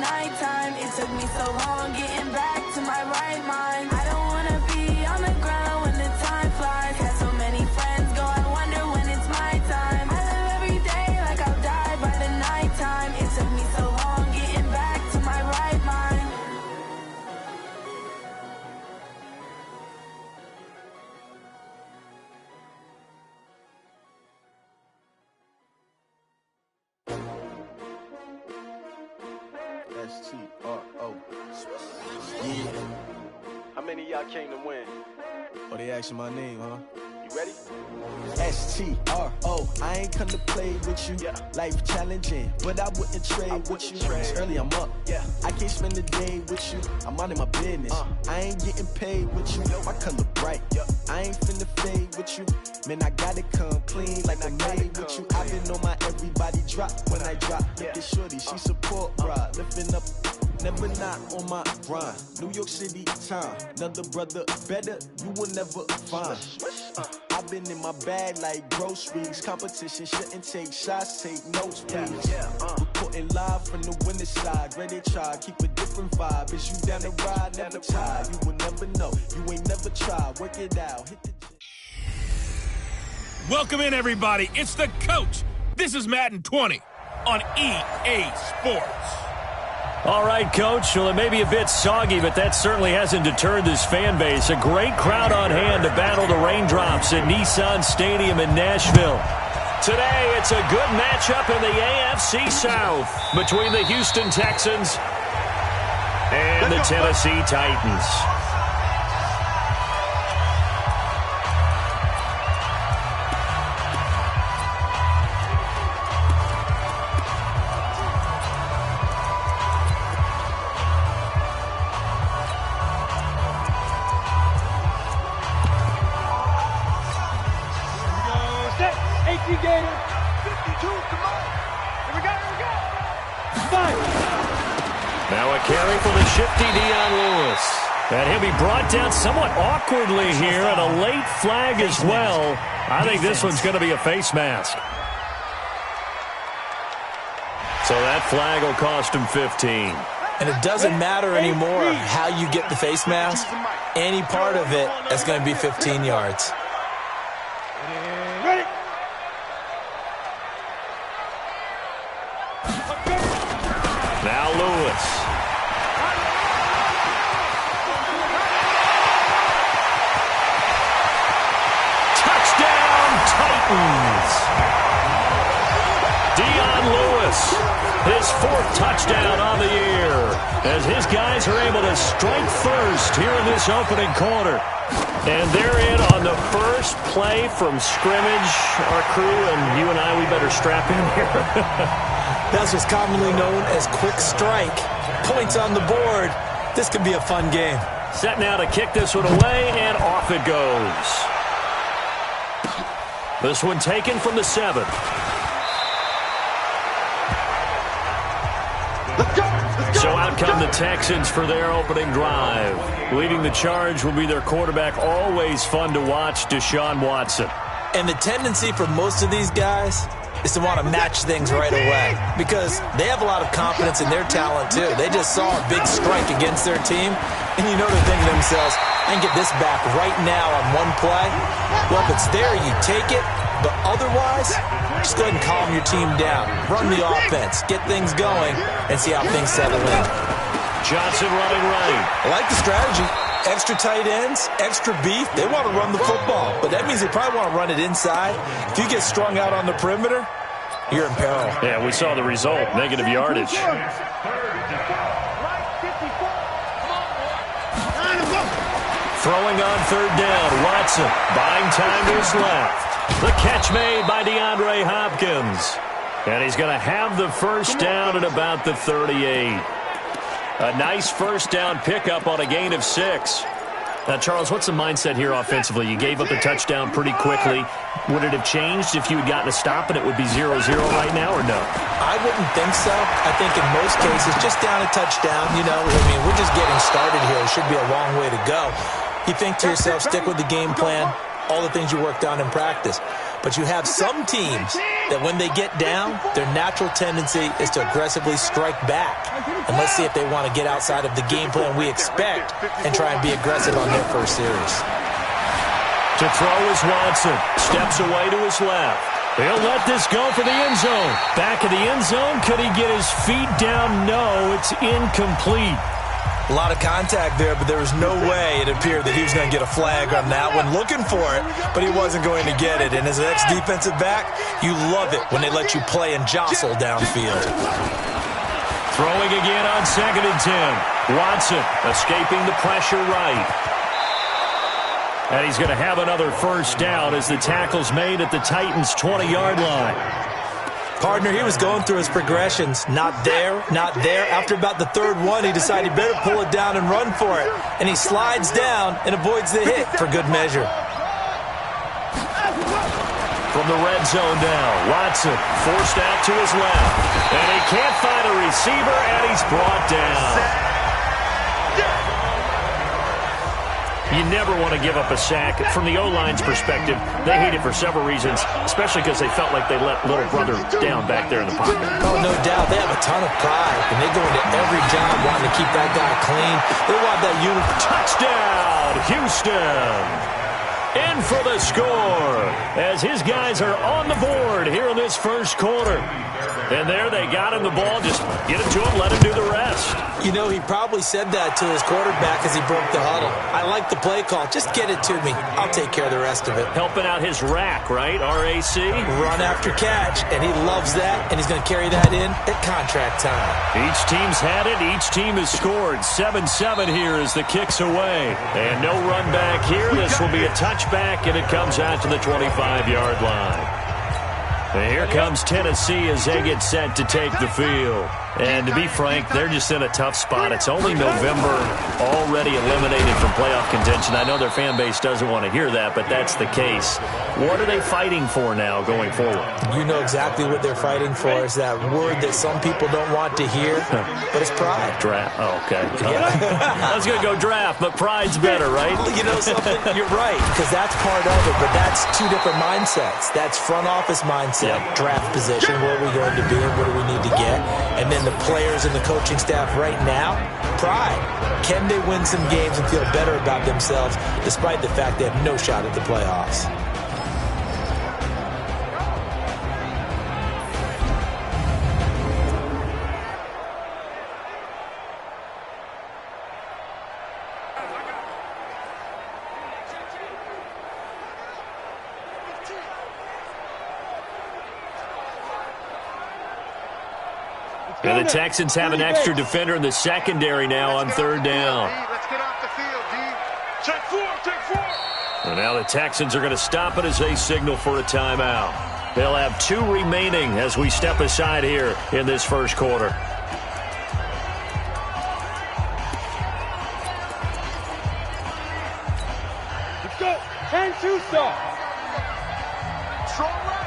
nighttime. It took me so long getting back to my right mind. I don't wanna be on the ground when the time flies. Had so many friends go, I wonder when it's my time. I live every day like I'll die by the nighttime. It took me so long getting back to my right mind. S-T-R-O. Yeah. How many of y'all came to win? Oh, they asking my name, huh? You ready? S-T-R-O. I ain't come to play with you. Yeah. Life challenging, but I wouldn't trade with you. It's early, I'm up. Yeah. I can't spend the day with you. I'm minding my business. I ain't getting paid with you. My color bright. Yeah. I ain't finna fade with you. Man, I gotta come clean like I'm made with you. I've been on my everybody drop when I drop. Look at shorty, she support ride. Lifting up, never not on my grind. New York City time. Another brother better, you will never find. I've been in my bag like groceries. Competition shouldn't take shots, take notes, please. Reporting live from the winning side. Ready to try, keep a different vibe. Is you down the ride, never tired. You will never know, you ain't never tried. Work it out, hit the gym. Welcome in, everybody. It's the coach. This is Madden 20 on EA Sports. All right, Coach. Well, it may be a bit soggy, but that certainly hasn't deterred this fan base. A great crowd on hand to battle the raindrops at Nissan Stadium in Nashville. Today, it's a good matchup in the AFC South between the Houston Texans and the Tennessee Titans. Now a carry for the shifty Dion Lewis. And he'll be brought down somewhat awkwardly here, and a late flag as well. I think this one's going to be a face mask. So that flag will cost him 15. And it doesn't matter anymore how you get the face mask. Any part of it is going to be 15 yards. Now Lewis. Touchdown, Titans. Dion Lewis, his fourth touchdown on the year, as his guys are able to strike first here in this opening quarter. And they're in on the first play from scrimmage. Our crew and you and I, we better strap in here. That's what's commonly known as quick strike. Points on the board. This could be a fun game. Set now to kick this one away, and off it goes. This one taken from the 7. So out come the Texans for their opening drive. Leading the charge will be their quarterback, always fun to watch, Deshaun Watson. And the tendency for most of these guys is to want to match things right away because they have a lot of confidence in their talent too. They just saw a big strike against their team, and you know they're thinking to themselves, I can get this back right now on one play. Well, if it's there, you take it, but otherwise, just go ahead and calm your team down. Run the offense, get things going, and see how things settle in. Johnson running right. I like the strategy. Extra tight ends, extra beef. They want to run the football, but that means they probably want to run it inside. If you get strung out on the perimeter, you're in peril. Yeah, we saw the result, negative yardage. Throwing on third down, Watson buying time to his left. The catch made by DeAndre Hopkins. And he's going to have the first down at about the 38. A nice first down pickup on a gain of 6. Now, Charles, what's the mindset here offensively? You gave up a touchdown pretty quickly. Would it have changed if you had gotten a stop and it would be 0-0 right now, or no? I wouldn't think so. I think in most cases, just down a touchdown, you know, I mean, we're just getting started here. It should be a long way to go. You think to yourself, stick with the game plan, all the things you worked on in practice. But you have some teams that when they get down, their natural tendency is to aggressively strike back. And let's see if they want to get outside of the game plan we expect and try and be aggressive on their first series. To throw is Watson. Steps away to his left. He'll let this go for the end zone. Back of the end zone. Could he get his feet down? No, it's incomplete. A lot of contact there, but there was no way it appeared that he was going to get a flag on that one. Looking for it, but he wasn't going to get it. And as an ex-defensive back, you love it when they let you play and jostle downfield. Throwing again on 2nd and 10. Watson escaping the pressure right. And he's going to have another first down as the tackle's made at the Titans' 20-yard line. Partner, he was going through his progressions. Not there, not there. After about the third one, he decided he better pull it down and run for it. And he slides down and avoids the hit for good measure. From the red zone now, Watson forced out to his left. And he can't find a receiver, and he's brought down. You never want to give up a sack. From the O-line's perspective, they hate it for several reasons, especially because they felt like they let little brother down back there in the pocket. Oh, no doubt. They have a ton of pride, and they go into every job wanting to keep that guy clean. They want that unit. Touchdown, Houston! In for the score as his guys are on the board here in this first quarter. And there they got him the ball. Just get it to him, let him do the rest. You know, he probably said that to his quarterback as he broke the huddle. I like the play call. Just get it to me. I'll take care of the rest of it. Helping out his rack, right? RAC? Run after catch, and he loves that, and he's going to carry that in at contract time. Each team's had it. Each team has scored. 7-7 here as the kick's away. And no run back here. This will be a touchback, and it comes out to the 25-yard line. And here comes Tennessee as they get set to take the field. And to be frank, they're just in a tough spot. It's only November, already eliminated from playoff contention. I know their fan base doesn't want to hear that, but that's the case. What are they fighting for now going forward? You know exactly what they're fighting for. Is that word that some people don't want to hear, but it's pride. Draft. Oh, okay. Yeah. I was going to go draft, but pride's better, right? You know something? You're right, because that's part of it, but that's two different mindsets. That's front office mindset, draft position, where are we going to be and what do we need to get, and then the players and the coaching staff right now, pride. Can they win some games and feel better about themselves despite the fact they have no shot at the playoffs? And the Texans have an extra defender in the secondary now on third down. Let's get off the field, D. Check four. And now the Texans are going to stop it as they signal for a timeout. They'll have 2 remaining as we step aside here in this first quarter. Let's go. 10-2 stop. Strong right.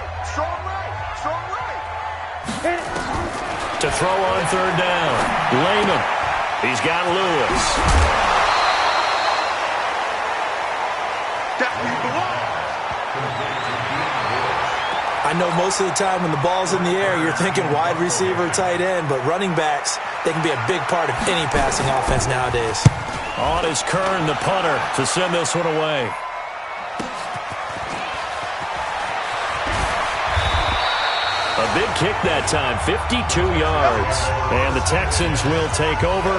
To throw on third down, Lehman. He's got Lewis. I know most of the time when the ball's in the air, you're thinking wide receiver, tight end, but running backs, they can be a big part of any passing offense nowadays. On is Kern, the punter, to send this one away. A big kick that time, 52 yards. And the Texans will take over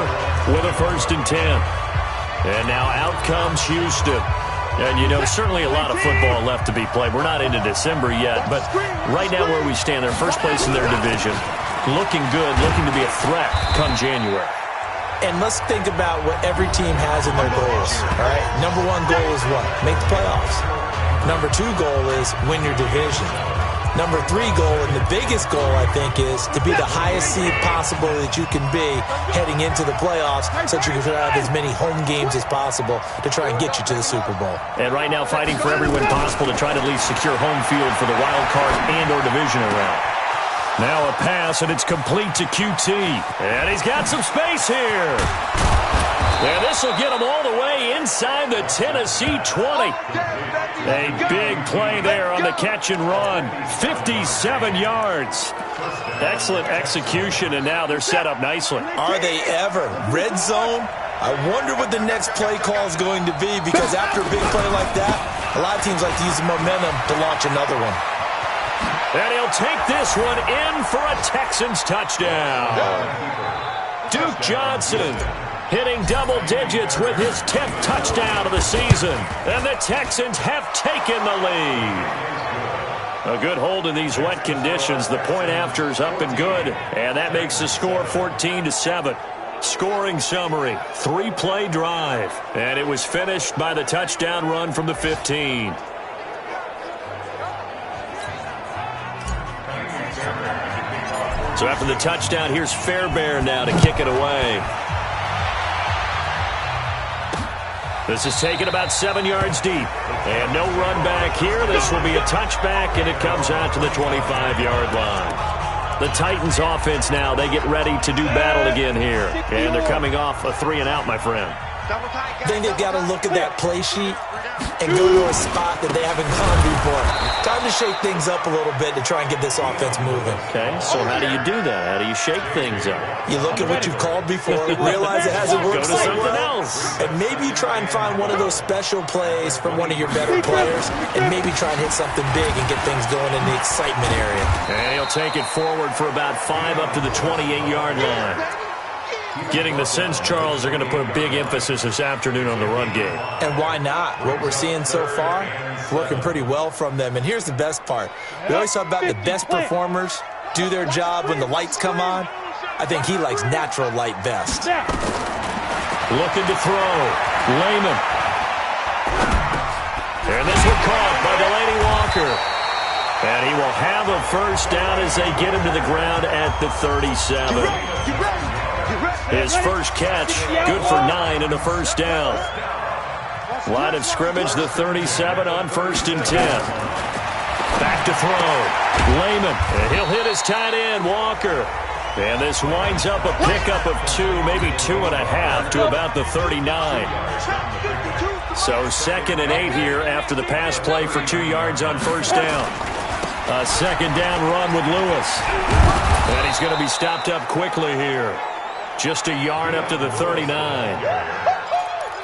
with a 1st and 10. And now out comes Houston. And, you know, certainly a lot of football left to be played. We're not into December yet, but right now where we stand, they're first place in their division. Looking good, looking to be a threat come January. And let's think about what every team has in their goals, all right? Number 1 goal is what? Make the playoffs. Number 2 goal is win your division. Number 3 goal, and the biggest goal, I think, is to be the highest seed possible that you can be heading into the playoffs so that you can have as many home games as possible to try and get you to the Super Bowl. And right now fighting for every win possible to try to at least secure home field for the wild card and or divisional round. Now a pass, and it's complete to QT. And he's got some space here. And this will get them all the way inside the Tennessee 20. A big play there on the catch and run. 57 yards. Excellent execution, and now they're set up nicely. Are they ever? Red zone? I wonder what the next play call is going to be, because after a big play like that, a lot of teams like to use the momentum to launch another one. And he'll take this one in for a Texans touchdown. Duke Johnson hitting double digits with his 10th touchdown of the season. And the Texans have taken the lead. A good hold in these wet conditions. The point after is up and good. And that makes the score 14-7. Scoring summary, 3-play drive. And it was finished by the touchdown run from the 15. So after the touchdown, here's Fairbairn now to kick it away. This is taken about 7 yards deep. And no run back here. This will be a touchback, and it comes out to the 25-yard line. The Titans offense now, they get ready to do battle again here. And they're coming off a 3-and-out, my friend. I think they've got to look at that play sheet and go to a spot that they haven't gone before. Time to shake things up a little bit to try and get this offense moving. Okay, so how do you do that? How do you shake things up? You look at what you've called before, realize it hasn't worked Go to so something well, else. and maybe try and find one of those special plays from one of your better players, and maybe try and hit something big and get things going in the excitement area. And he'll take it forward for about 5 up to the 28-yard line. Getting the sense, Charles, they're going to put a big emphasis this afternoon on the run game. And why not? What we're seeing so far, working pretty well from them. And here's the best part. We always talk about the best performers do their job when the lights come on. I think he likes natural light best. Looking to throw. Lehman. And this one caught by Delaney Walker. And he will have a first down as they get him to the ground at the 37. His first catch, good for 9 and a first down. Line of scrimmage, the 37 on 1st and 10. Back to throw. Lehman, and he'll hit his tight end, Walker. And this winds up a pickup of 2, maybe 2.5 to about the 39. So 2nd and 8 here after the pass play for 2 yards on first down. A second down run with Lewis. And he's going to be stopped up quickly here. Just a yard up to the 39.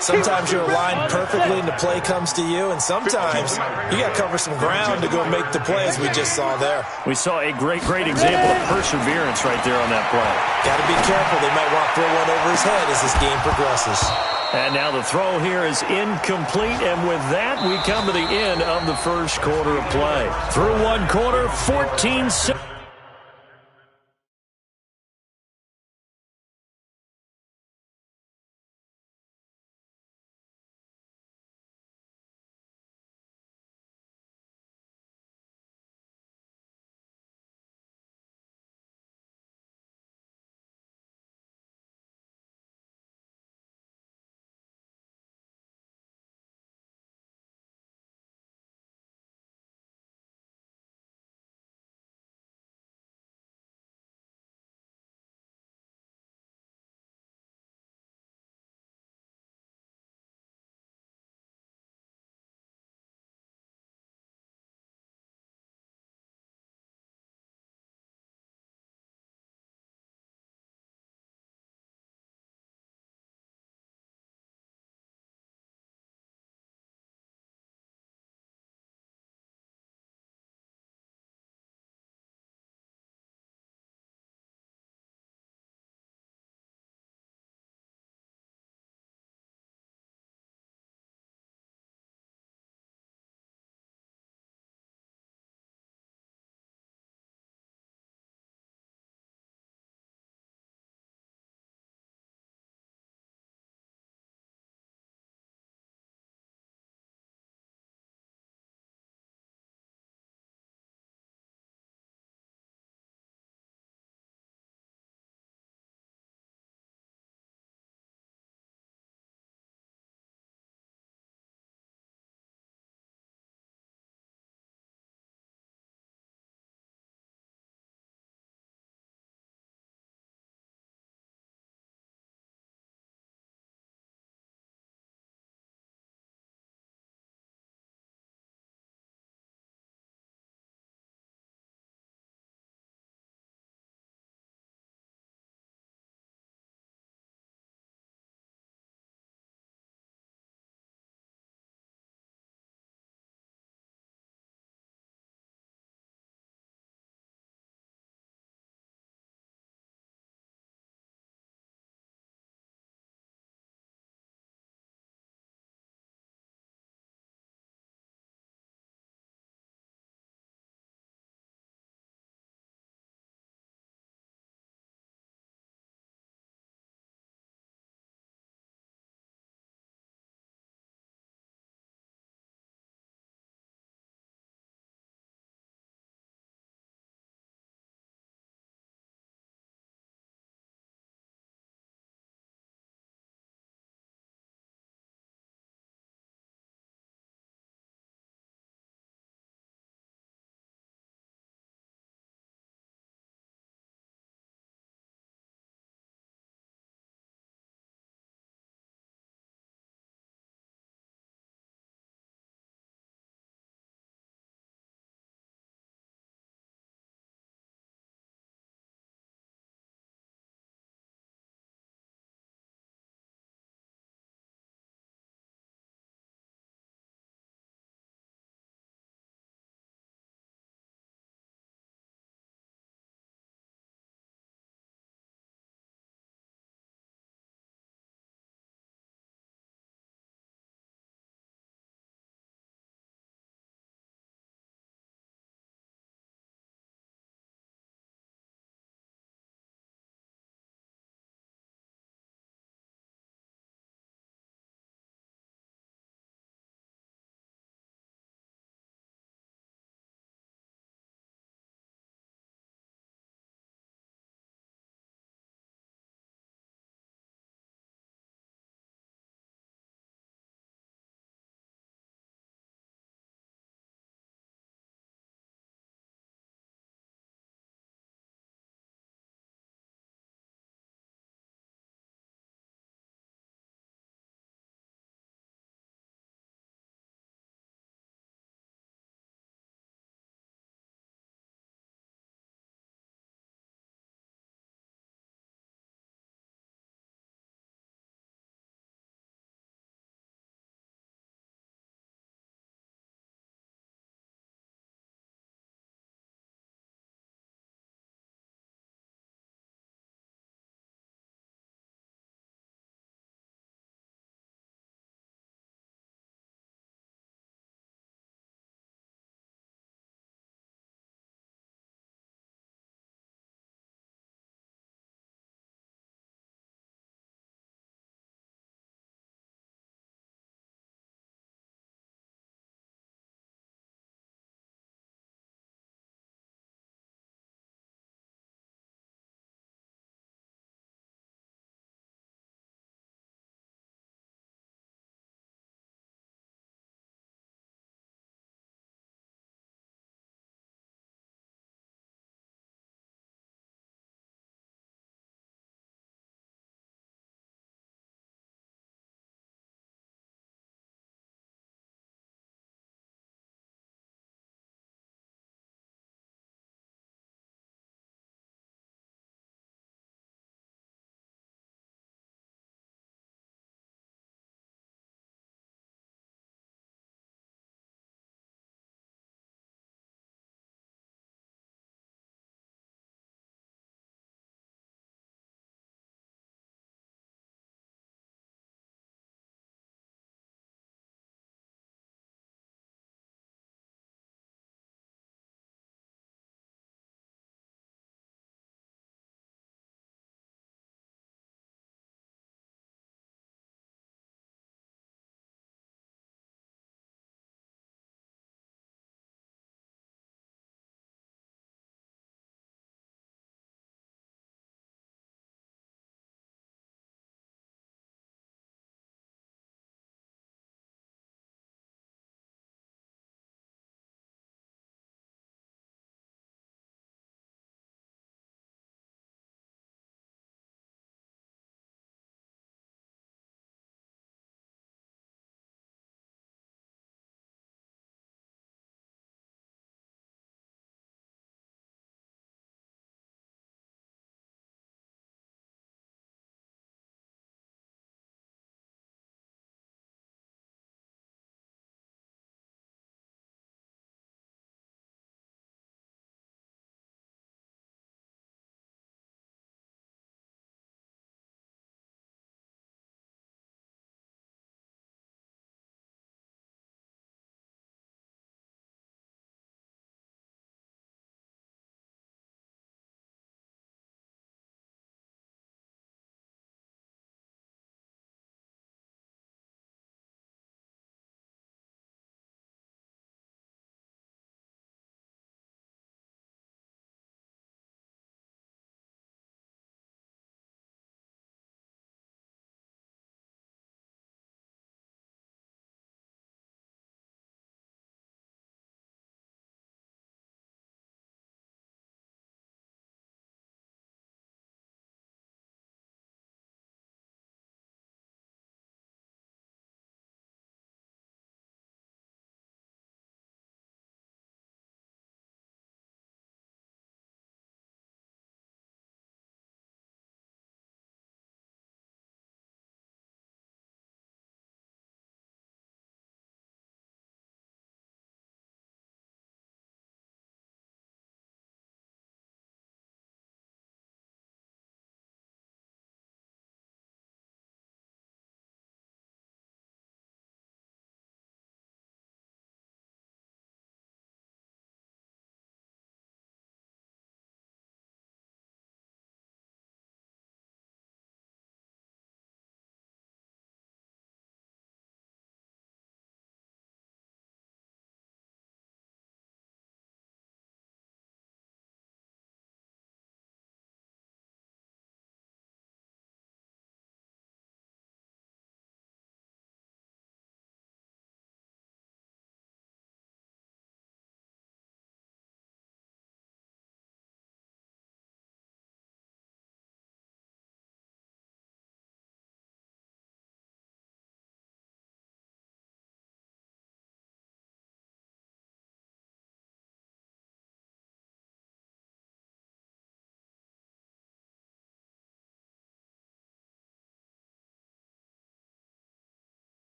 Sometimes you're aligned perfectly and the play comes to you, and sometimes you got to cover some ground to go make the play, as we just saw there. We saw a great example of perseverance right there on that play. Got to be careful. They might want to throw one over his head as this game progresses. And now the throw here is incomplete, and with that, we come to the end of the first quarter of play. Through one quarter, 14-6.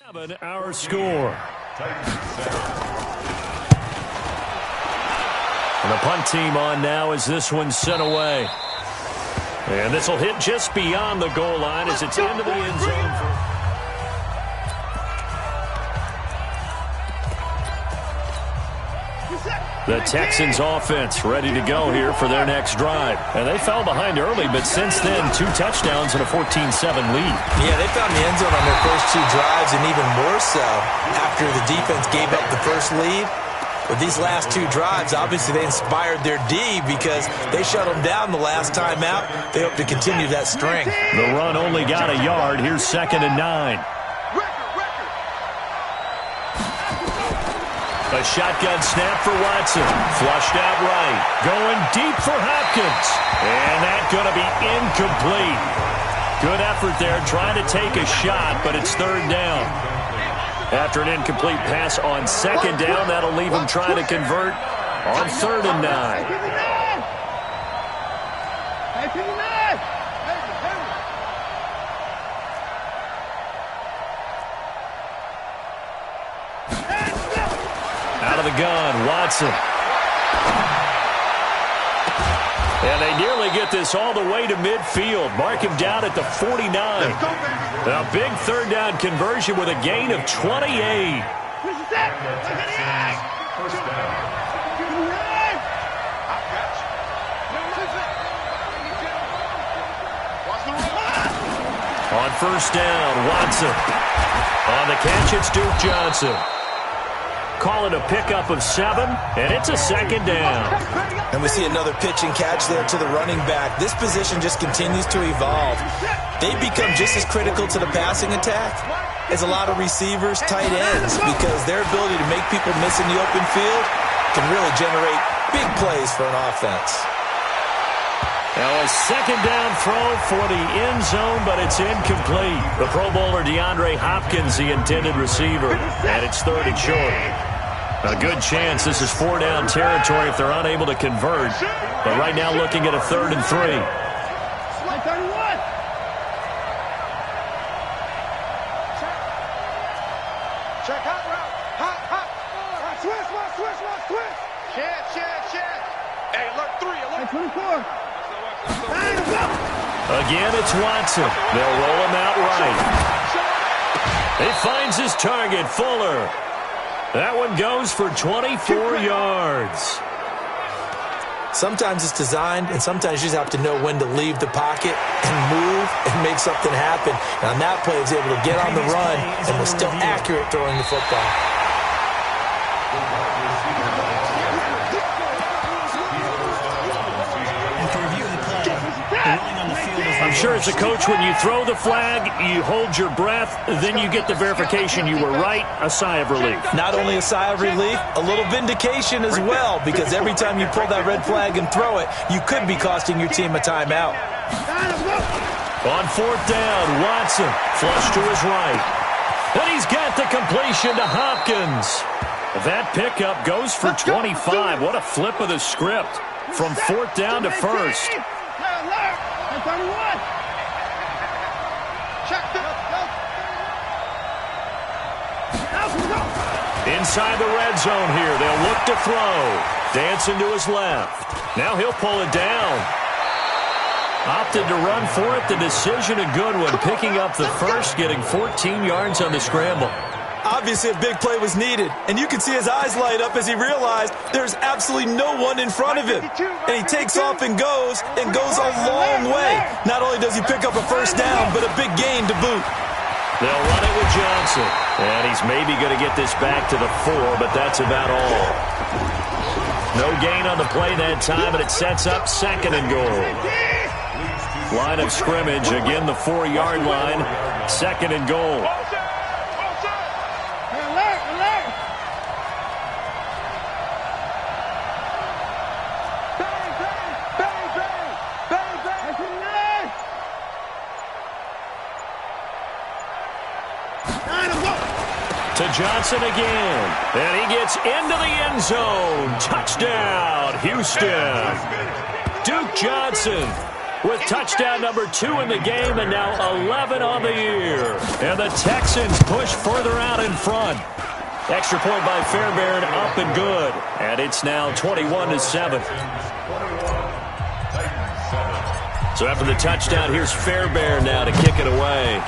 Our score. And the punt team on now as this one's sent away. And this will hit just beyond the goal line as it's into the end zone. The Texans offense ready to go here for their next drive. And they fell behind early, but since then, 2 touchdowns and a 14-7 lead. Yeah, they found the end zone on their first 2 drives, and even more so after the defense gave up the first lead. With these last 2 drives, obviously they inspired their D because they shut them down the last time out. They hope to continue that string. The run only got a yard. Here's 2nd and 9. A shotgun snap for Watson. Flushed out right. Going deep for Hopkins. And that's going to be incomplete. Good effort there trying to take a shot, but it's 3rd down. After an incomplete pass on 2nd down, that'll leave him trying to convert on 3rd and 9. Out of the gun, Watson. And they nearly get this all the way to midfield. Mark him down at the 49. A big 3rd down conversion with a gain of 28. On 1st down, Watson. On the catch, it's Duke Johnson. Call it a pickup of 7, and it's a 2nd down. And we see another pitch and catch there to the running back. This position just continues to evolve. They become just as critical to the passing attack as a lot of receivers, tight ends, because their ability to make people miss in the open field can really generate big plays for an offense. Now a 2nd down throw for the end zone, but it's incomplete. The Pro Bowler DeAndre Hopkins, the intended receiver, and it's 3rd and short. A good chance this is 4-down territory if they're unable to convert. But right now looking at a 3rd and 3. Check hot route. Hot. Switch. Check. Hey, alert 3, alert. 24. Again, it's Watson. They'll roll him out right. He finds his target, Fuller. That one goes for 24 yards. Sometimes it's designed, and sometimes you just have to know when to leave the pocket and move and make something happen. And on that play, he was able to get on the run and was still accurate throwing the football. I'm sure as a coach, when you throw the flag, you hold your breath, then you get the verification you were right, a sigh of relief. Not only a sigh of relief, a little vindication as well, because every time you pull that red flag and throw it, you could be costing your team a timeout. On 4th down, Watson, flush to his right. And he's got the completion to Hopkins. That pickup goes for 25. What a flip of the script from 4th down to 1st. Inside the red zone here. They'll look to throw. Dancing to his left. Now he'll pull it down. Opted to run for it. The decision a good one. Picking up the first, getting 14 yards on the scramble. Obviously, a big play was needed, and you can see his eyes light up as he realized there's absolutely no one in front of him. And he takes off and goes a long way. Not only does he pick up a 1st down, but a big gain to boot. They'll run it with Johnson. And he's maybe going to get this back to the 4, but that's about all. No gain on the play that time, and it sets up 2nd and goal. Line of scrimmage, again the 4-yard line, 2nd and goal. To Johnson again, and he gets into the end zone. Touchdown, Houston. Duke Johnson with touchdown number 2 in the game and now 11 on the year. And the Texans push further out in front. Extra point by Fairbairn, up and good. And it's now 21-7. So after the touchdown, here's Fairbairn now to kick it away.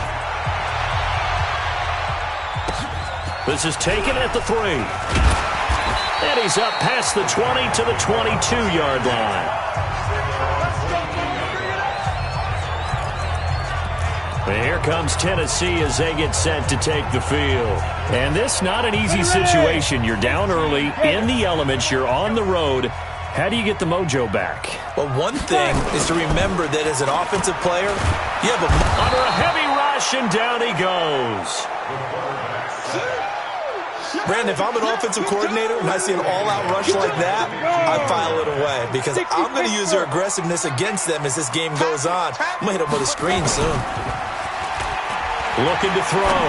This is taken at the 3. And he's up past the 20 to the 22-yard line. And here comes Tennessee as they get set to take the field. And this not an easy situation. You're down early, in the elements, you're on the road. How do you get the mojo back? Well, one thing is to remember that as an offensive player, you have under a heavy rush, and down he goes. Brandon, if I'm an offensive coordinator and I see an all-out rush like that, I file it away because I'm going to use their aggressiveness against them as this game goes on. I'm going to hit them with a screen soon. Looking to throw.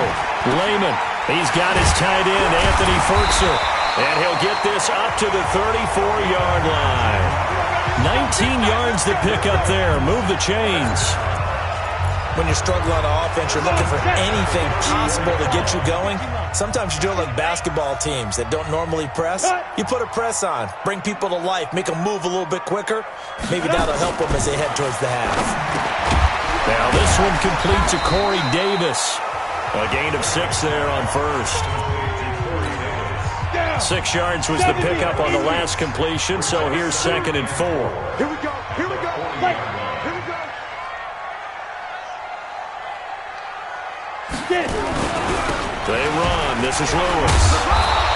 Lehman. He's got his tight end, Anthony Ferkser. And he'll get this up to the 34-yard line. 19 yards to pick up there. Move the chains. When you're struggling on offense, you're looking for anything possible to get you going. Sometimes you do it like basketball teams that don't normally press. You put a press on, bring people to life, make them move a little bit quicker. Maybe that'll help them as they head towards the half. Now this one complete to Corey Davis. A gain of 6 there on first. 6 yards was the pickup on the last completion, so here's 2nd and 4. Here we go. Here we go. Right. Here we go. They run. This is Lewis.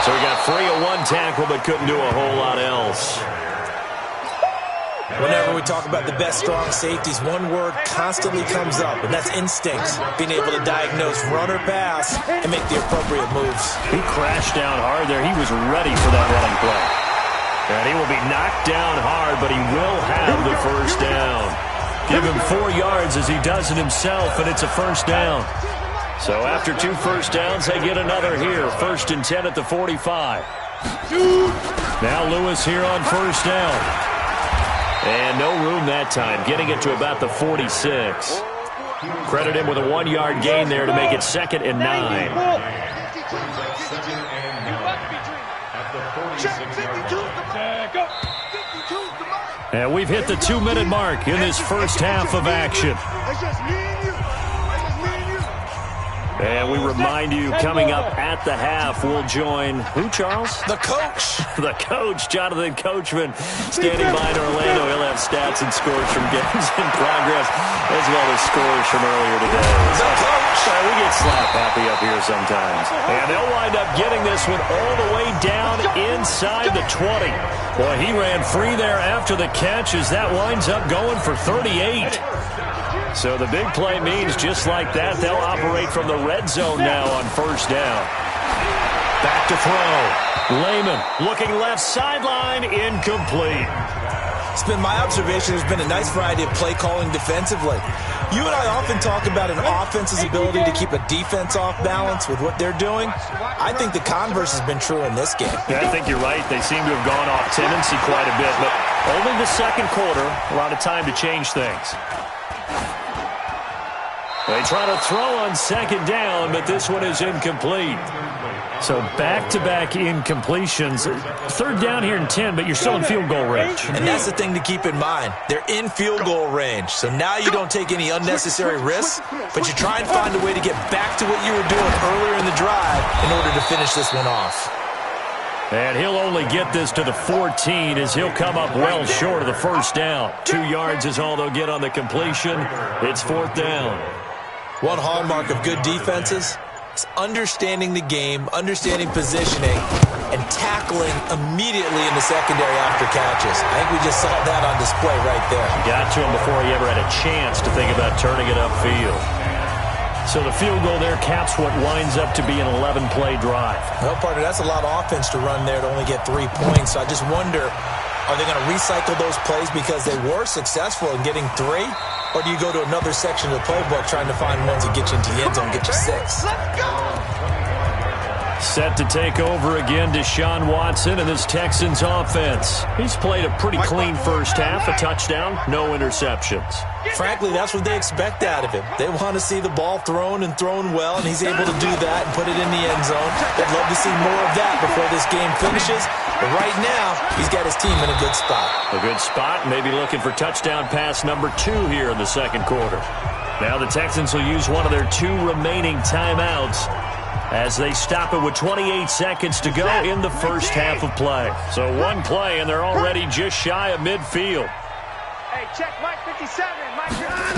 So he got free of 1 tackle but couldn't do a whole lot else. Whenever we talk about the best strong safeties, one word constantly comes up, and that's instincts. Being able to diagnose run or pass and make the appropriate moves. He crashed down hard there. He was ready for that running play. And he will be knocked down hard, but he will have the first down. Give him 4 yards as he does it himself, and it's a first down. So after 2 first downs, they get another here. 1st and 10 at the 45. Now Lewis here on first down. And no room that time, getting it to about the 46. Credit him with a 1-yard gain there to make it 2nd and 9. And we've hit the 2-minute mark in this first half of action. And we remind you, coming up at the half, we'll join who, Charles? The coach. The coach, Jonathan Coachman, standing by in Orlando. He'll have stats and scores from games in progress, as well as scores from earlier today. The coach. We get slap happy up here sometimes. And they'll wind up getting this one all the way down inside the 20. Boy, he ran free there after the catch as that winds up going for 38. So the big play means just like that, they'll operate from the red zone now on first down. Back to throw. Lehman looking left sideline, incomplete. It's been my observation there's been a nice variety of play calling defensively. You and I often talk about an offense's ability to keep a defense off balance with what they're doing. I think the converse has been true in this game. Yeah, I think you're right. They seem to have gone off tendency quite a bit, but only the second quarter, a lot of time to change things. They try to throw on 2nd down, but this one is incomplete. So back-to-back incompletions. 3rd down here in 10, but you're still in field goal range. And that's the thing to keep in mind. They're in field goal range. So now you don't take any unnecessary risks, but you try and find a way to get back to what you were doing earlier in the drive in order to finish this one off. And he'll only get this to the 14 as he'll come up well short of the first down. 2 yards is all they'll get on the completion. It's 4th down. One hallmark of good defenses is understanding the game, understanding positioning, and tackling immediately in the secondary after catches. I think we just saw that on display right there. Got to him before he ever had a chance to think about turning it upfield. So the field goal there caps what winds up to be an 11-play drive. Well, partner, that's a lot of offense to run there to only get 3 points. So I just wonder, are they going to recycle those plays because they were successful in getting 3? Or do you go to another section of the playbook trying to find ones that get you into the end zone and get you 6? Let's go! Set to take over again, Deshaun Watson and this Texans offense. He's played a pretty clean first half, a touchdown, no interceptions. Frankly, that's what they expect out of him. They want to see the ball thrown and thrown well, and he's able to do that and put it in the end zone. They'd love to see more of that before this game finishes. But right now, he's got his team in a good spot. A good spot, maybe looking for touchdown pass number 2 here in the second quarter. Now the Texans will use one of their 2 remaining timeouts as they stop it with 28 seconds to go in the first half of play. So one play, and they're already just shy of midfield. Hey, check Mike 57. Mike 57.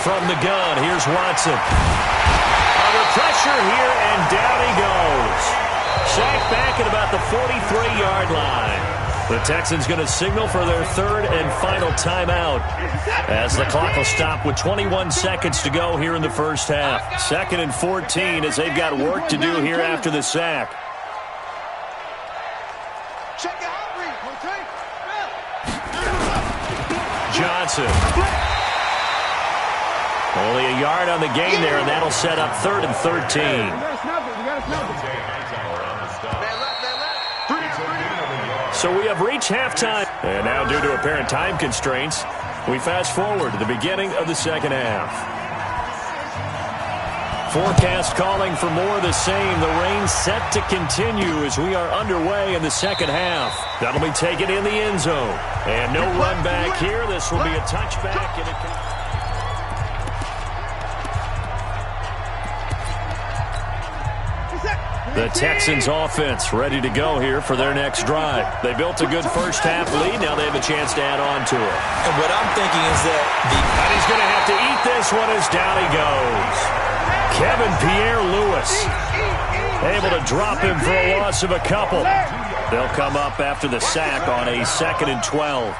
From the gun, here's Watson. Under pressure here, and down he goes. Sacked back at about the 43-yard line. The Texans going to signal for their 3rd and final timeout as the clock will stop with 21 seconds to go here in the first half. 2nd and 14 as they've got work to do here after the sack. Johnson. Only a yard on the gain there, and that'll set up 3rd and 13. So we have reached halftime. And now, due to apparent time constraints, we fast forward to the beginning of the second half. Forecast calling for more of the same. The rain set to continue as we are underway in the second half. That'll be taken in the end zone. And no run back here. This will be a touchback. And it can... The Texans offense ready to go here for their next drive. They built a good first half lead. Now they have a chance to add on to it. And what I'm thinking is that and he's going to have to eat this one as down he goes. Kevin Pierre-Louis able to drop him for a loss of a couple. They'll come up after the sack on a 2nd and 12.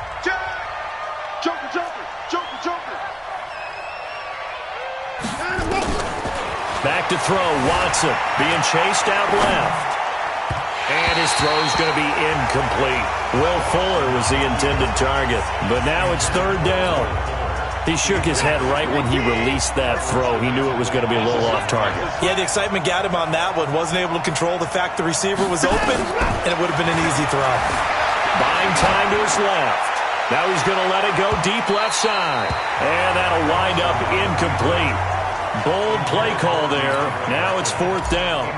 Back to throw, Watson being chased out left. And his throw's going to be incomplete. Will Fuller was the intended target, but now it's 3rd down. He shook his head right when he released that throw. He knew it was going to be a little off target. Yeah, the excitement got him on that one. Wasn't able to control the fact the receiver was open, and it would have been an easy throw. Buying time to his left. Now he's going to let it go deep left side. And that'll wind up incomplete. Bold play call there. Now it's 4th down.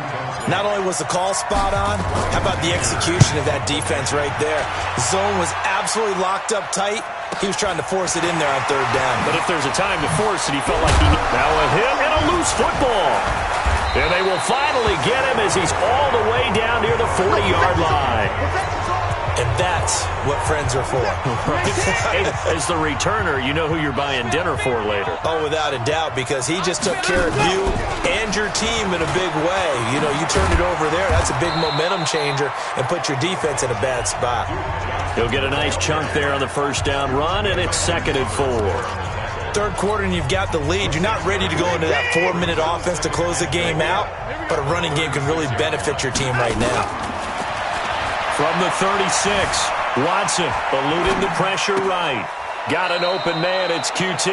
Not only was the call spot on, how about the execution of that defense right there? The zone was absolutely locked up tight. He was trying to force it in there on 3rd down. But if there's a time to force it, he felt like he... Now a hit and a loose football. And they will finally get him as he's all the way down near the 40-yard line. And that's what friends are for. As the returner, you know who you're buying dinner for later. Oh, without a doubt, because he just took care of you and your team in a big way. You know, you turned it over there. That's a big momentum changer and put your defense in a bad spot. He'll get a nice chunk there on the first down run, and it's 2nd and 4. 3rd quarter, and you've got the lead. You're not ready to go into that 4-minute offense to close the game out, but a running game can really benefit your team right now. From the 36, Watson eluding the pressure right. Got an open man, it's QT.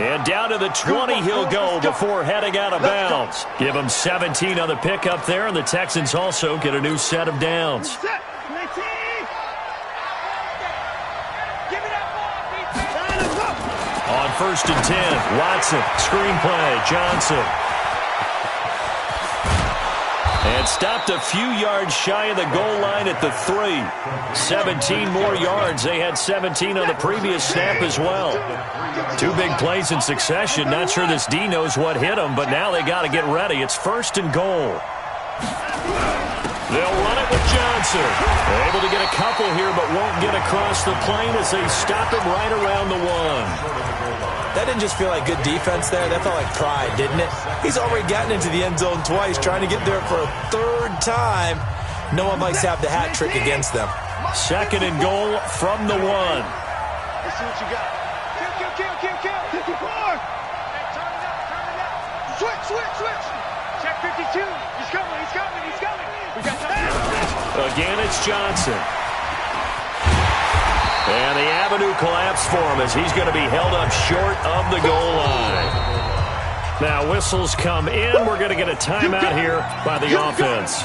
And down to the 20 he'll go before heading out of bounds. Give him 17 on the pickup there, and the Texans also get a new set of downs. On 1st and 10, Watson, screenplay, Johnson. And stopped a few yards shy of the goal line at the 3. 17 more yards. They had 17 on the previous snap as well. 2 big plays in succession. Not sure this D knows what hit them, but now they got to get ready. It's 1st and goal. They'll run it with Johnson. They're able to get a couple here, but won't get across the plane as they stop him right around the 1. That didn't just feel like good defense there. That felt like pride, didn't it? He's already gotten into the end zone twice, trying to get there for a 3rd time. No one likes to have the hat trick against them. 2nd and goal from the 1. Let's see what you got. Kill. 54. Hey, turn it up. Switch. Check 52. He's coming. We got time. Again, it's Johnson. And the avenue collapsed for him as he's going to be held up short of the goal line. Now whistles come in. We're going to get a timeout here by the offense.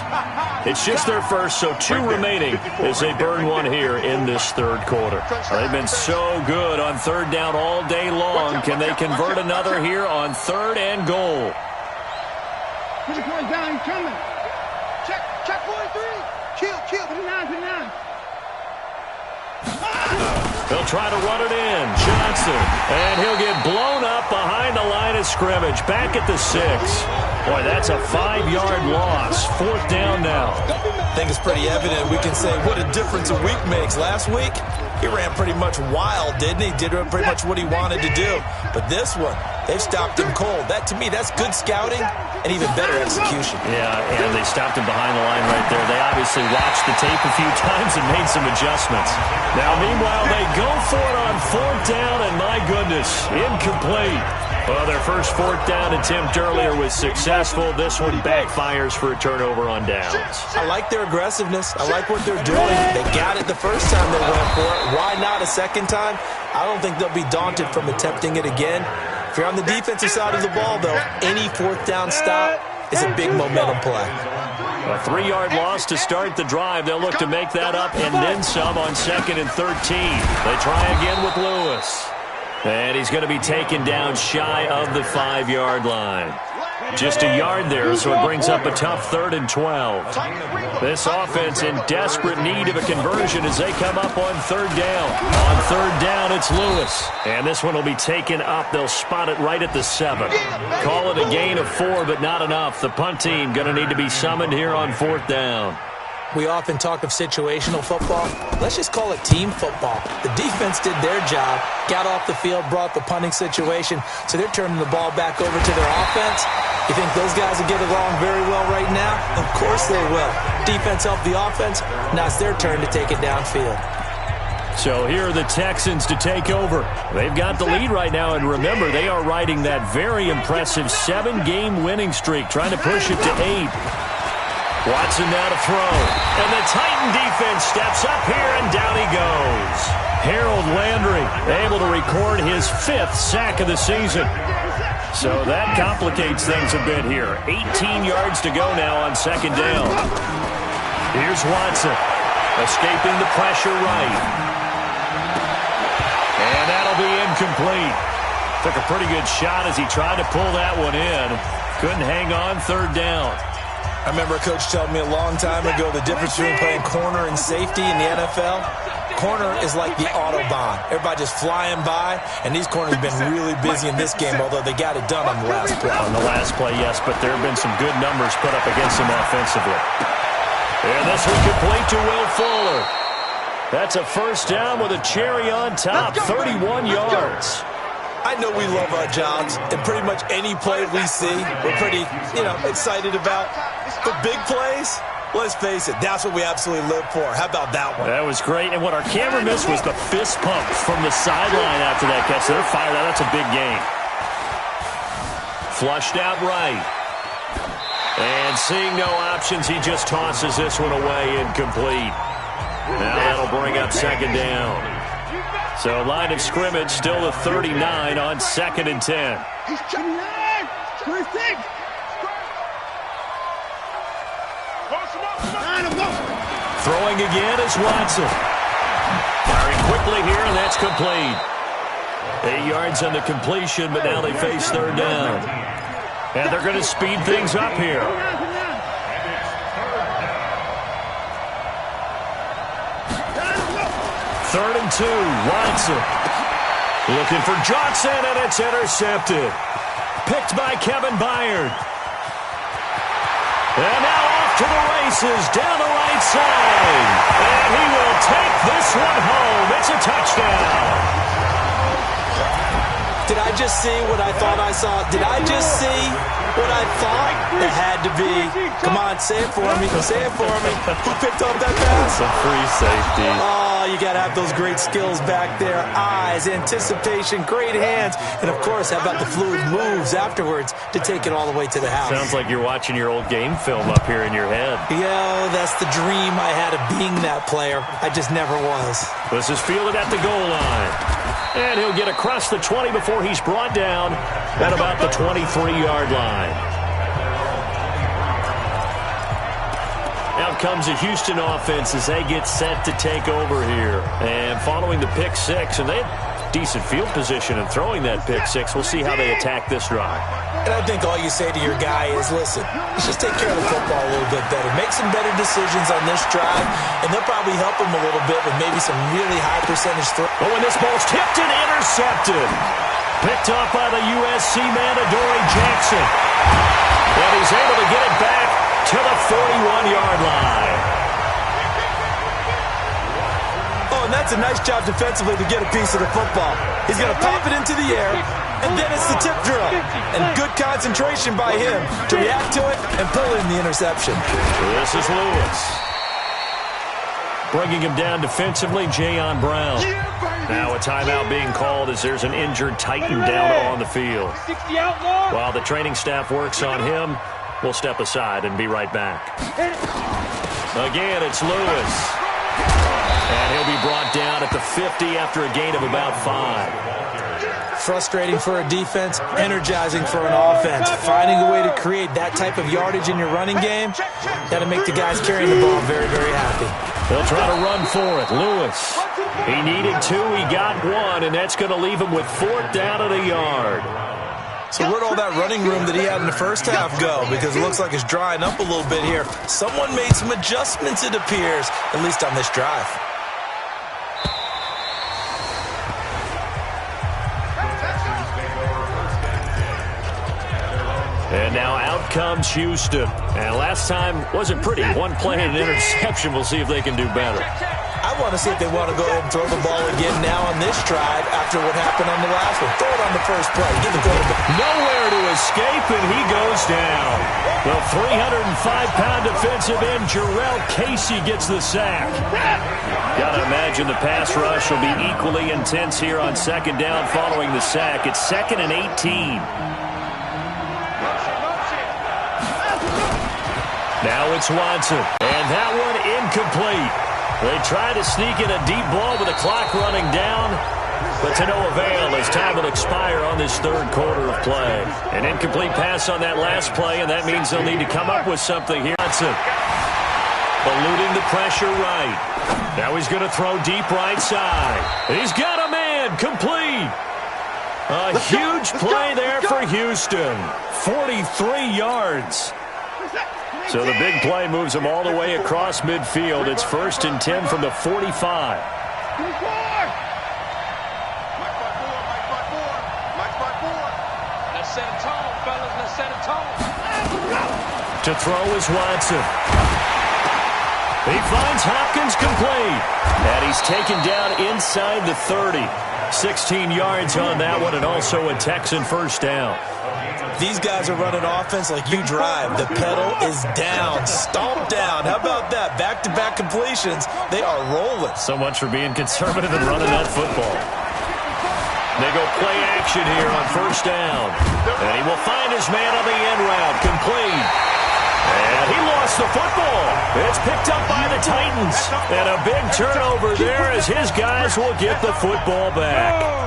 It's just their first, so 2 remaining as they burn one here in this third quarter. They've been so good on third down all day long. Can they convert another here on 3rd and goal? Put your boys down, he's coming. Check 43. Chill. Put it down. They'll try to run it in. Johnson. And he'll get blown up behind the line of scrimmage. Back at the 6. Boy, that's a 5-yard loss. 4th down now. I think it's pretty evident. We can say what a difference a week makes. Last week, he ran pretty much wild, didn't he? Did pretty much what he wanted to do. But this one, they've stopped him cold. That, to me, that's good scouting and even better execution. Yeah, and they stopped him behind the line right there. They obviously watched the tape a few times and made some adjustments. Now, meanwhile, they go for it on 4th down, and my goodness, incomplete. Well, their first 4th down attempt earlier was successful. This one backfires for a turnover on downs. I like their aggressiveness. I like what they're doing. They got it the first time they went for it. Why not a second time? I don't think they'll be daunted from attempting it again. If you're on the defensive side of the ball, though, any 4th down stop is a big momentum play. A 3-yard loss to start the drive. They'll look to make that up and then some on 2nd and 13. They try again with Lewis. And he's going to be taken down shy of the 5-yard line. Just a yard there, so it brings up a tough 3rd and 12. This offense in desperate need of a conversion as they come up on 3rd down. On 3rd down, it's Lewis. And this one will be taken up. They'll spot it right at the 7. Call it a gain of 4, but not enough. The punt team going to need to be summoned here on 4th down. We often talk of situational football. Let's just call it team football. The defense did their job, got off the field, brought the punting situation, so they're turning the ball back over to their offense. You think those guys will get along very well right now? Of course they will. Defense helped the offense. Now it's their turn to take it downfield. So here are the Texans to take over. They've got the lead right now, and remember, they are riding that very impressive 7-game winning streak, trying to push it to 8. Watson now to throw. And the Titan defense steps up here, and down he goes. Harold Landry able to record his 5th sack of the season. So that complicates things a bit here. 18 yards to go now on 2nd down. Here's Watson, escaping the pressure right. And that'll be incomplete. Took a pretty good shot as he tried to pull that one in. Couldn't hang on 3rd down. I remember a coach telling me a long time ago the difference between playing corner and safety in the NFL. Corner is like the Autobahn. Everybody just flying by, and these corners have been really busy in this game, although they got it done on the last play. On the last play, yes, but there have been some good numbers put up against them offensively. And this one complete to Will Fuller. That's a 1st down with a cherry on top, 31 yards. I know we love our jobs, and pretty much any play we see, we're pretty, excited about. But big plays, let's face it, that's what we absolutely live for. How about that one? That was great, and what our camera missed was the fist pump from the sideline after that catch. They're fired out. That's a big gain. Flushed out right. And seeing no options, he just tosses this one away, incomplete. Now that'll bring up 2nd down. So line of scrimmage still the 39 on 2nd and 10. Throwing again is Watson. Firing quickly here, and that's complete. 8 yards on the completion, but now they face 3rd down. And they're going to speed things up here. 3rd and 2, Watson. Looking for Johnson, and it's intercepted. Picked by Kevin Byard. And now off to the races, down the right side. And he will take this one home. It's a touchdown. Did I just see what I thought I saw? Did I just see what I thought it had to be? Come on, say it for me. Say it for me. Who picked up that pass? It's a free safety. Oh, you got to have those great skills back there. Eyes, anticipation, great hands. And, of course, how about the fluid moves afterwards to take it all the way to the house? Sounds like you're watching your old game film up here in your head. Yeah, that's the dream I had of being that player. I just never was. This is fielded at the goal line. And he'll get across the 20 before he's brought down at about the 23-yard line. Out comes a Houston offense as they get set to take over here. And following the pick six, and they had decent field position in throwing that pick six. We'll see how they attack this drive. And I think all you say to your guy is, listen, let's just take care of the football a little bit better. Make some better decisions on this drive, and they'll probably help him a little bit with maybe some really high percentage throw. Oh, and this ball's tipped and intercepted. Picked off by the USC man, Adoree Jackson. And he's able to get it back to the 41-yard line. And that's a nice job defensively to get a piece of the football. He's going to pop it into the air, and then it's the tip drill. And good concentration by him to react to it and pull in the interception. This is Lewis. Bringing him down defensively, Jayon Brown. Now a timeout being called as there's an injured Titan down on the field. While the training staff works on him, we'll step aside and be right back. Again, it's Lewis. And he'll be brought down at the 50 after a gain of about 5. Frustrating for a defense, energizing for an offense. Finding a way to create that type of yardage in your running game, got to make the guys carrying the ball very, very happy. They'll try to run for it. Lewis, he needed 2, he got 1, and that's going to leave him with 4th down at a yard. So where'd all that running room that he had in the first half go? Because it looks like it's drying up a little bit here. Someone made some adjustments, it appears, at least on this drive. And now out comes Houston. And last time wasn't pretty. One play and an interception. We'll see if they can do better. I want to see if they want to go ahead and throw the ball again now on this drive after what happened on the last one. Throw it on the first play. Get the quarterback. Nowhere to escape, and he goes down. The 305-pound defensive end, Jarrell Casey, gets the sack. Got to imagine the pass rush will be equally intense here on second down following the sack. It's 2nd and 18. Now it's Watson, and that one incomplete. They try to sneak in a deep ball with the clock running down, but to no avail as time will expire on this third quarter of play. An incomplete pass on that last play, and that means they'll need to come up with something here. Watson eluding the pressure right. Now he's going to throw deep right side. He's got a man, complete. A huge play there for Houston. 43 yards. So the big play moves him all the way across midfield. It's 1st and 10 from the 45. Let's set a tone, fellas. Let's set a tone. To throw is Watson. He finds Hopkins complete. And he's taken down inside the 30. 16 yards on that one, and also a Texan first down. These guys are running offense like you drive. The pedal is down, stomped down. How about that? Back-to-back completions. They are rolling. So much for being conservative and running that football. They go play action here on first down. And he will find his man on the end route. Complete. And he lost the football. It's picked up by the Titans. And a big turnover there as his guys will get the football back.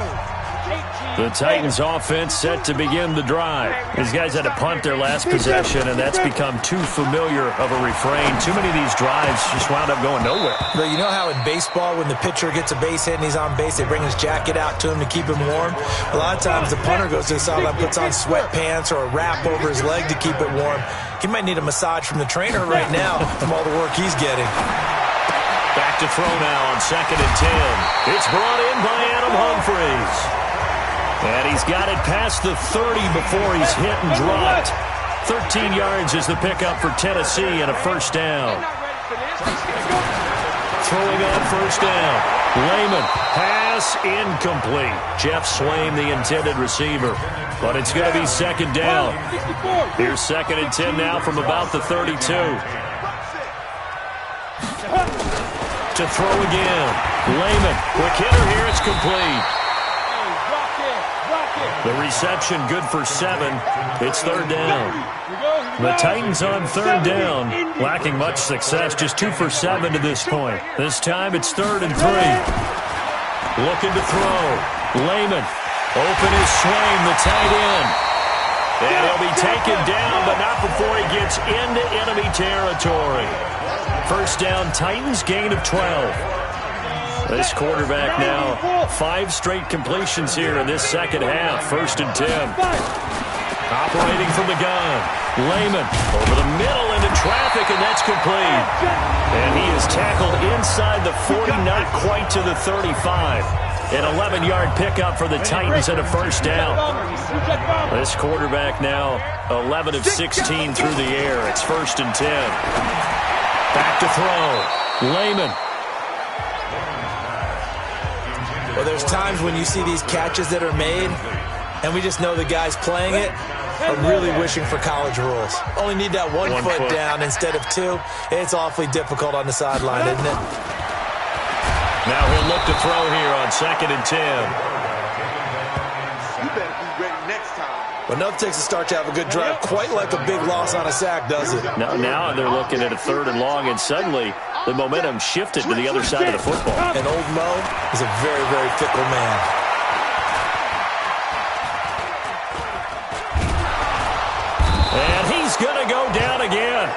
The Titans offense set to begin the drive. These guys had to punt their last possession, and that's become too familiar of a refrain. Too many of these drives just wound up going nowhere. But you know how in baseball when the pitcher gets a base hit and he's on base, they bring his jacket out to him to keep him warm? A lot of times the punter goes to the sideline, puts on sweatpants or a wrap over his leg to keep it warm. He might need a massage from the trainer right now from all the work he's getting. Back to throw now on 2nd and 10. It's brought in by Adam Humphries. And he's got it past the 30 before he's hit and dropped. 13 yards is the pickup for Tennessee and a first down. Throwing on first down. Lehman, pass incomplete. Jeff Swain, the intended receiver. But it's going to be 2nd down. Here's 2nd and 10 now from about the 32. To throw again. Lehman, quick hitter here, it's complete. The reception good for 7. It's 3rd down. The Titans on 3rd down, lacking much success, just 2 for 7 to this point. This time it's 3rd and 3. Looking to throw. Lehman. Open his swing, the tight end. And he'll be taken down, but not before he gets into enemy territory. First down, Titans, gain of 12. This quarterback now, 5 straight completions here in this second half. First and 10. Operating from the gun. Lehman over the middle into traffic, and that's complete. And he is tackled inside the 40, not quite to the 35. An 11-yard pickup for the Titans and a first down. This quarterback now 11 of 16 through the air. It's first and 10. Back to throw. Lehman. Well, there's times when you see these catches that are made, and we just know the guys playing it are really wishing for college rules. Only need that one foot down instead of 2. It's awfully difficult on the sideline, isn't it? Now he'll look to throw here on second and 10. You better be ready next time. But enough takes a start to have a good drive, quite like a big loss on a sack, does it? Now they're looking at a 3rd and long, and suddenly the momentum shifted to the other side of the football. And old Mo is a very, very fickle man. And he's going to go down again.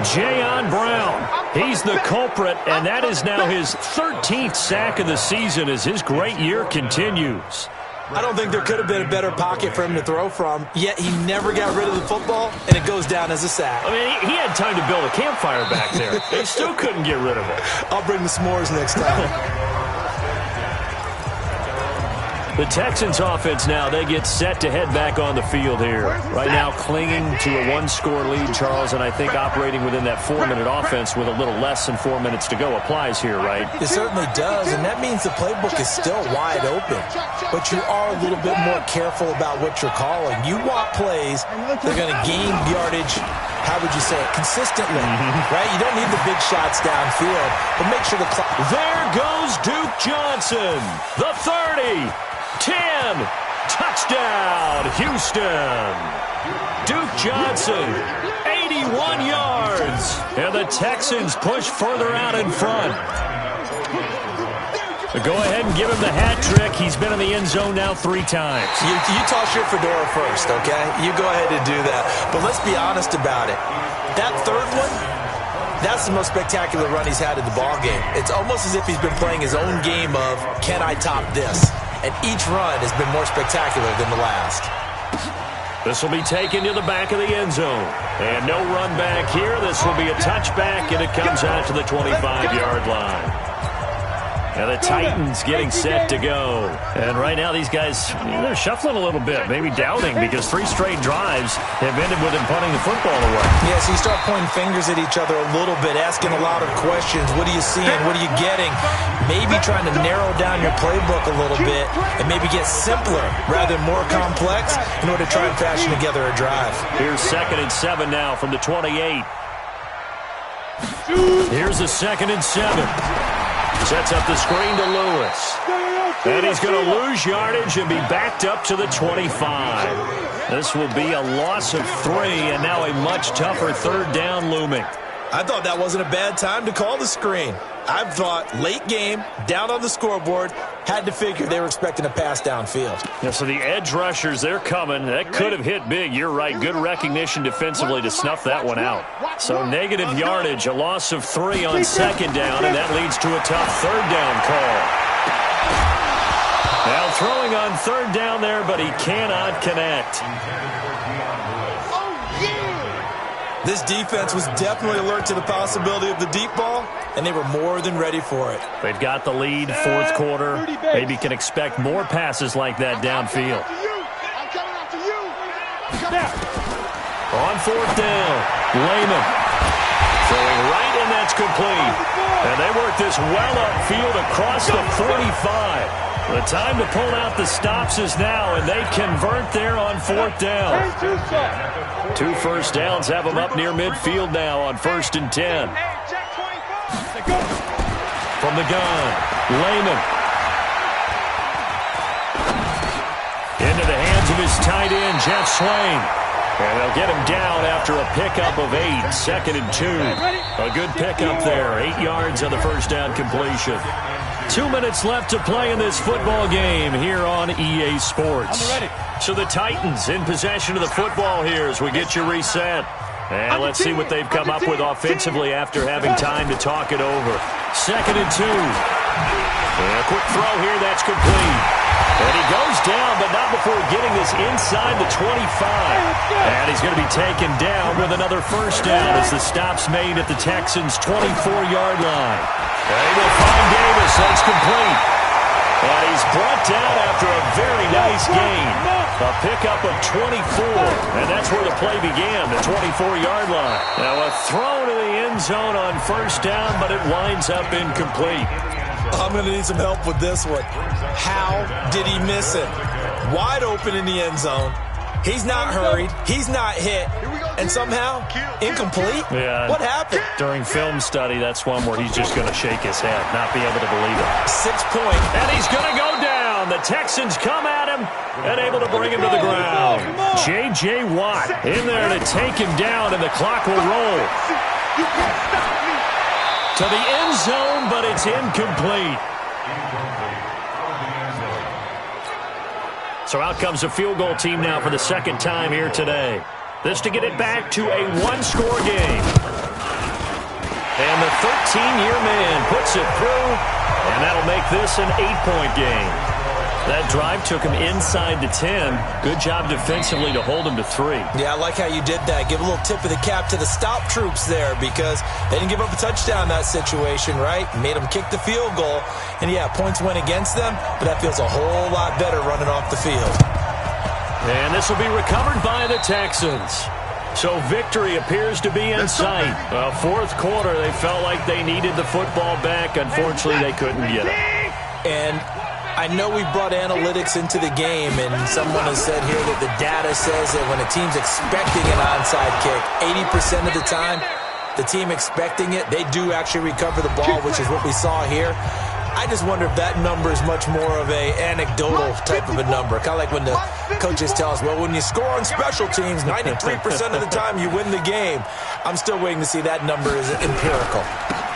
Jayon Brown, he's the culprit, and that is now his 13th sack of the season as his great year continues. I don't think there could have been a better pocket for him to throw from, yet he never got rid of the football, and it goes down as a sack. I mean, he had time to build a campfire back there. They still couldn't get rid of it. I'll bring the s'mores next time. The Texans offense now, they get set to head back on the field here. Right now clinging to a 1-score lead, Charles, and I think operating within that 4-minute offense with a little less than 4 minutes to go applies here, right? It certainly does, and that means the playbook is still wide open. But you are a little bit more careful about what you're calling. You want plays that are going to gain yardage, how would you say it, consistently, right? You don't need the big shots downfield, but make sure the clock. There goes Duke Johnson, the 30. 10, touchdown, Houston. Duke Johnson, 81 yards. And the Texans push further out in front. So go ahead and give him the hat trick. He's been in the end zone now 3 times. You toss your fedora first, okay? You go ahead and do that. But let's be honest about it. That third one, that's the most spectacular run he's had in the ballgame. It's almost as if he's been playing his own game of, can I top this? And each run has been more spectacular than the last. This will be taken to the back of the end zone. And no run back here. This will be a touchback, and it comes out to the 25-yard line. And the Titans getting set to go. And right now these guys, they're shuffling a little bit, maybe doubting, because 3 straight drives have ended with them punting the football away. Yeah, so you start pointing fingers at each other a little bit, asking a lot of questions. What are you seeing? What are you getting? Maybe trying to narrow down your playbook a little bit and maybe get simpler rather than more complex in order to try and fashion together a drive. Here's 2nd and 7 now from the 28. Here's a 2nd and 7. Sets up the screen to Lewis. And he's going to lose yardage and be backed up to the 25. This will be a loss of 3, and now a much tougher 3rd down looming. I thought that wasn't a bad time to call the screen. I thought late game, down on the scoreboard, had to figure they were expecting a pass downfield. Yeah, so the edge rushers, they're coming. That could have hit big. You're right. Good recognition defensively to snuff that one out. So negative yardage, a loss of 3 on 2nd down, and that leads to a tough 3rd down call. Now throwing on 3rd down there, but he cannot connect. This defense was definitely alert to the possibility of the deep ball, and they were more than ready for it. They've got the lead, 4th quarter. Maybe can expect more passes like that downfield. On 4th down, Lehman throwing right, and that's complete. And they work this well upfield across the 45. The time to pull out the stops is now, and they convert there on 4th down. 2 first downs have them up near midfield now on 1st and 10. From the gun, Lehman. Into the hands of his tight end, Jeff Swain. And they'll get him down after a pickup of 8, 2nd and 2. A good pickup there, 8 yards on the first down completion. 2 minutes left to play in this football game here on EA Sports. So the Titans in possession of the football here as we get you reset. And let's see what they've come up with offensively after having time to talk it over. 2nd and 2. And a quick throw here, that's complete. And he goes down, but not before getting this inside the 25. And he's going to be taken down with another first down as the stop's made at the Texans' 24-yard line. They will find Davis. That's complete. And he's brought down after a very nice gain. A pickup of 24. And that's where the play began, the 24-yard line. Now a throw to the end zone on first down, but it winds up incomplete. I'm going to need some help with this one. How did he miss it? Wide open in the end zone. He's not hurried. He's not hit. And somehow, incomplete? Yeah. What happened? During film study, that's one where he's just going to shake his head, not be able to believe it. 6 point. And he's going to go down. The Texans come at him and able to bring him to the ground. J.J. Watt in there to take him down, and the clock will roll. You can't stop me. To the end zone, but it's incomplete. So out comes a field goal team now for the second time here today. This to get it back to a one-score game. And the 13-year man puts it through, and that'll make this an 8-point game. That drive took him inside the 10. Good job defensively to hold him to 3. Yeah, I like how you did that. Give a little tip of the cap to the stop troops there because they didn't give up a touchdown in that situation, right? Made them kick the field goal. And, yeah, points went against them, but that feels a whole lot better running off the field. And this will be recovered by the Texans. So victory appears to be in sight. Fourth quarter, they felt like they needed the football back. Unfortunately, they couldn't get it. And I know we brought analytics into the game, and someone has said here that the data says that when a team's expecting an onside kick, 80% of the time, the team expecting it, they do actually recover the ball, which is what we saw here. I just wonder if that number is much more of a anecdotal type of a number. Kind of like when the coaches tell us, well, when you score on special teams, 93% of the time you win the game. I'm still waiting to see that number is empirical.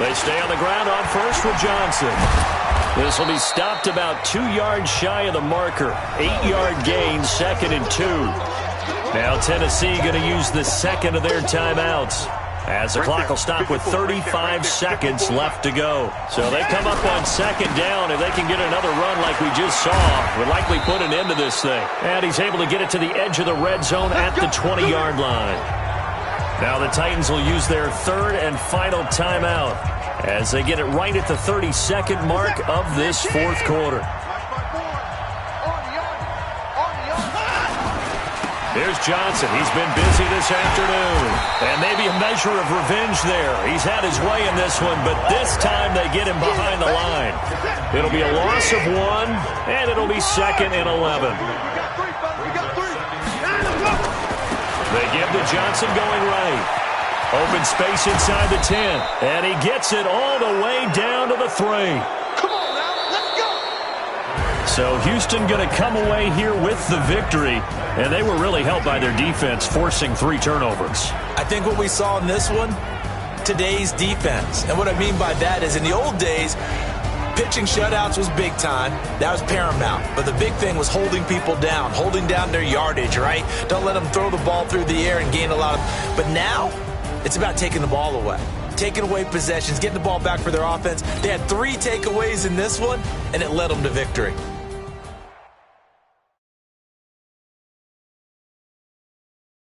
They stay on the ground on first with Johnson. This will be stopped about 2 yards shy of the marker. 8-yard gain, 2nd and 2. Now Tennessee going to use the second of their timeouts, as the clock will stop with 35 seconds left to go. So they come up on second down. If they can get another run like we just saw, would likely put an end to this thing. And he's able to get it to the edge of the red zone at the 20-yard line. Now the Titans will use their third and final timeout as they get it right at the 32nd mark of this fourth quarter. Here's Johnson. He's been busy this afternoon. And maybe a measure of revenge there. He's had his way in this one, but this time they get him behind the line. It'll be a loss of 1, and it'll be 2nd and 11. They give to Johnson going right. Open space inside the 10. And he gets it all the way down to the 3. Come on now, let's go. So Houston going to come away here with the victory. And they were really helped by their defense, forcing 3 turnovers. I think what we saw in this one, today's defense. And what I mean by that is in the old days, pitching shutouts was big time. That was paramount. But the big thing was holding people down, holding down their yardage, right? Don't let them throw the ball through the air and gain a lot of... But now, it's about taking the ball away. Taking away possessions, getting the ball back for their offense. They had 3 takeaways in this one, and it led them to victory.